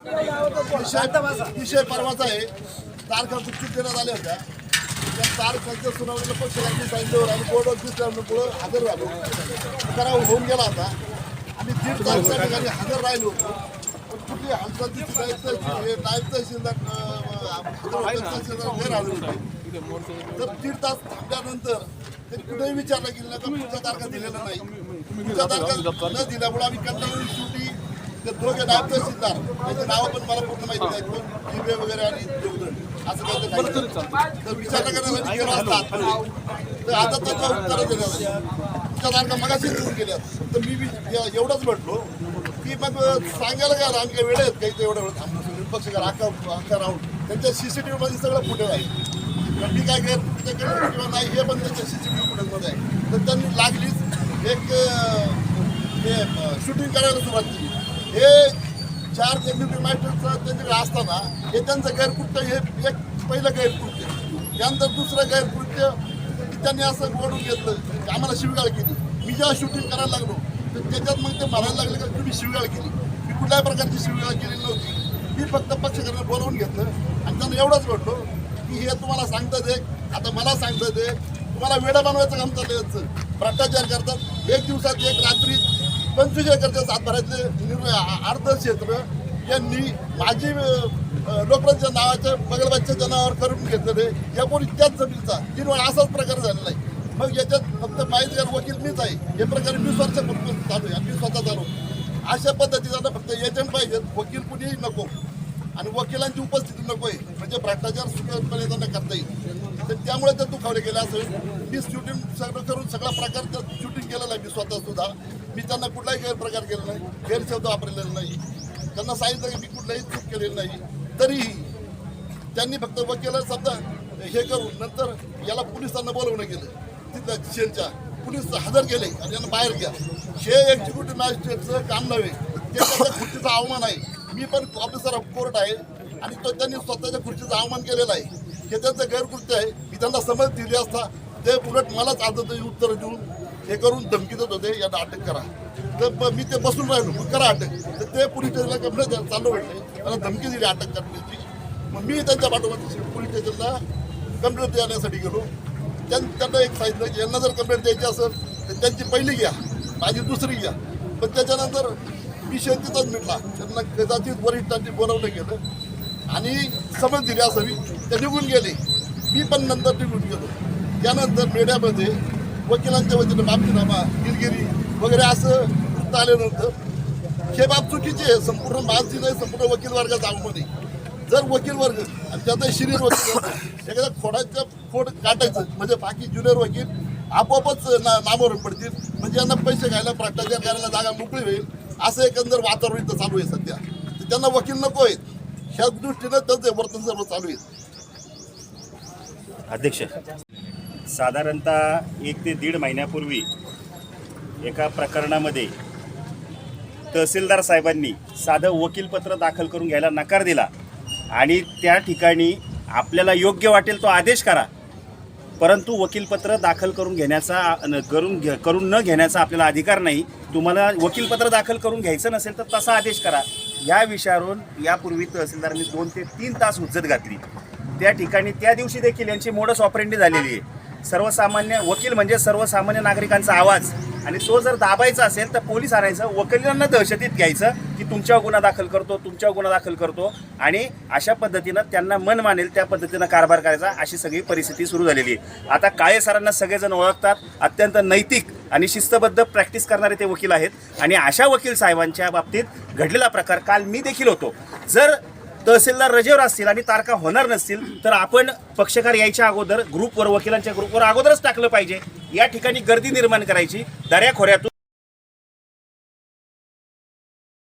विषय परवाचा आहे. तारखा चुकीत देण्यात आल्या होत्या. त्या तारखांच्या सुनावणीला पक्षकारांनी सांगितल्यावर आणि बोर्ड ऑफ पुढं हजर झालो. ठराव होऊन गेला होता. आम्ही 1.5 तास त्या ठिकाणी हजर राहिलो होतो. पण कुठली हालचाल नायब तहसीलदार गैरहजर होते. तर 1.5 तास थांबल्यानंतर ते कुठेही विचारलं गेलं का पुढच्या तारखा दिलेल्या नाही. पुढच्या तारखा न दिल्यामुळे आम्ही कंटाळून शेवटी ते दोघे नायब तहसीलदार त्याचे नावं पण मला पूर्ण माहिती नाही. कोण जिबे वगैरे आणि देवदंड असं काहीतरी तर विचारणा करायला गेलो असतात तर आता त्याच्या उत्तरं दिल्या नाही. पुढच्या तारखा मगाशी देऊन गेल्या. तर मी एवढंच म्हटलो की मग सांगायला काय आमच्या वेळ आहेत काही एवढं वेळ थांबून पक्षकार अख्खा राहून त्यांच्या CCTV मध्ये सगळं फुटेज आहे. पण मी काय गैर किंवा नाही हे पण त्यांच्या CCTV फुटेजमध्ये आहे. तर त्यांनी लागलीच एक शूटिंग करायला सुरुवात केली. हे 4 डेप्युटी मास्टरचं त्यांच्याकडे असताना हे त्यांचं गैरकृत्य हे एक पहिलं गैरकृत्य. त्यानंतर दुसरं गैरकृत्य की त्यांनी असं ओढून घेतलं की आम्हाला शिवगाळ केली. मी जेव्हा शूटिंग करायला लागलो तर त्याच्यात मग ते म्हणायला लागले का तुम्ही शिवगाळ केली. मी कुठल्याही प्रकारची शिवगाळ केलेली नव्हती. मी फक्त पक्षकारांना बोलावून घेतलं आणि त्यांना एवढंच म्हटलो की हे तुम्हाला सांगतात एक आता मला सांगतात एक तुम्हाला वेडा बनवायचं काम चाललं यांचं. भ्रष्टाचार करतात. एक दिवसात एक रात्री 25 एकरच्या सातबाऱ्यातले अर्धक्षेत्र यांनी माझी लोकरांच्या नावाच्या बगलबादच्या नावावर करून घेतलेले यापूर्वी त्याच जमिनीचा 3 वेळा असाच प्रकार झालेला आहे. मग याच्यात फक्त माहितीगार वकील मीच आहे. हे प्रकारे 20 वर्षापासून चालू आहे आणि मी स्वतः चालू. अशा पद्धतीचा फक्त एजंट पाहिजेत. वकील कुणीही नको आणि वकिलांची उपस्थिती नको आहे म्हणजे भ्रष्टाचार सुखपणे त्यांना करता येईल. तर त्यामुळे ते दुखावले गेले असेल. मी शूटिंग सगळं करून सगळा प्रकारचं शूटिंग केलेलं आहे. मी स्वतः सुद्धा मी त्यांना कुठलाही गैरप्रकार केला नाही. गैरशब्द वापरलेला नाही. त्यांना सांगितलं की मी कुठलाही चूक केलेली नाही. तरीही त्यांनी फक्त वकिला समजा हे करून नंतर याला पोलिसांना बोलवणं गेलं. तिथं शेलच्या पोलीस हजर केले आणि यांना बाहेर घ्या. हे एक्झिक्युटिव्ह मॅजिस्ट्रेटचं काम नव्हे. त्याच्या खुर्चीचा अवमान आहे. मी पण ऑफिसर ऑफ कोर्ट आहे आणि तो त्यांनी स्वतःच्या खुर्चीचा अवमान केलेला आहे. हे त्यांचं गैरकृत्य आहे. मी त्यांना समज दिली असता ते उलट मलाच आदत उत्तर देऊन हे करून धमकी देत होते यांना अटक करा. तर मी ते बसून राहिलो मग करा अटक. तर ते पोलीस स्टेशनला कंप्लेंट चालू भेटले. त्याला धमकी दिली अटक करण्याची. मग मी त्यांच्या पाठोपाठ पोलीस स्टेशनला कंप्लेंट देण्यासाठी गेलो. त्यांना एक सांगितलं की यांना जर कंप्लेंट द्यायची असेल तर त्यांची पहिली घ्या माझी दुसरी घ्या. पण त्याच्यानंतर विषय तिथंच मिटला. त्यांना कदाचित वरिष्ठांनी बोलावलं गेलं आणि समज दिली असावी. ते निघून गेले. मी पण नंतर निघून गेलो. त्यानंतर मीडियामध्ये वकिलांच्या वतीनं माफीनामा दिलगिरी वगैरे असं वृत्त आल्यानंतर हे बाब चुकीचे आहे. संपूर्ण मानसिक नाही संपूर्ण वकील वर्गाचा अवमान आहे. जर वकील वर्ग आणि त्याचा शिरीर वकील एखाद्या खोडाच्या खोड काटायचं म्हणजे बाकी ज्युनियर वकील आपोआपच नामावर पडतील म्हणजे यांना पैसे घ्यायला भ्रष्टाचार करायला जागा मोकळी होईल असं एकंदर वातावरण इथं चालू आहे सध्या. तर त्यांना वकील नको आहेत. ह्या दृष्टीनं त्यांचं वर्तन सर्व चालू आहे. अध्यक्ष साधारणतः 1 ते 1.5 महिन्यापूर्वी एका प्रकरणामध्ये तहसीलदार साहेबांनी साधं वकीलपत्र दाखल करून घ्यायला नकार दिला आणि त्या ठिकाणी आपल्याला योग्य वाटेल तो आदेश करा परंतु वकीलपत्र दाखल करून न घेण्याचा आपल्याला अधिकार नाही. तुम्हाला वकीलपत्र दाखल करून घ्यायचं नसेल तर तसा आदेश करा. या विषयावरून यापूर्वी तहसीलदारांनी 2 ते 3 तास हुज्जत घातली. त्या ठिकाणी त्या दिवशी देखील यांची मोडस ऑपरेंडी झालेली आहे. सर्वसामान्य वकील म्हणजे सर्वसामान्य नागरिकांचा आवाज आणि तो जर दाबायचा असेल तर पोलीस आणायचं. वकिलांना दहशतीत घ्यायचं की तुमच्यावर गुन्हा दाखल करतो आणि अशा पद्धतीनं त्यांना मन मानेल त्या पद्धतीनं कारभार करायचा अशी सगळी परिस्थिती सुरू झालेली आहे. आता काळे सरांना सगळेजण ओळखतात. अत्यंत नैतिक आणि शिस्तबद्ध प्रॅक्टिस करणारे ते वकील आहेत आणि अशा वकील साहेबांच्या बाबतीत घडलेला प्रकार काल मी देखील होतो. जर तहसीलदार रजेवर असतील आणि तारखा होणार नसतील तर आपण पक्षकार यायच्या अगोदर वकिलांच्या ग्रुपवर अगोदरच टाकलं पाहिजे. या ठिकाणी गर्दी निर्माण करायची दऱ्याखोऱ्यातून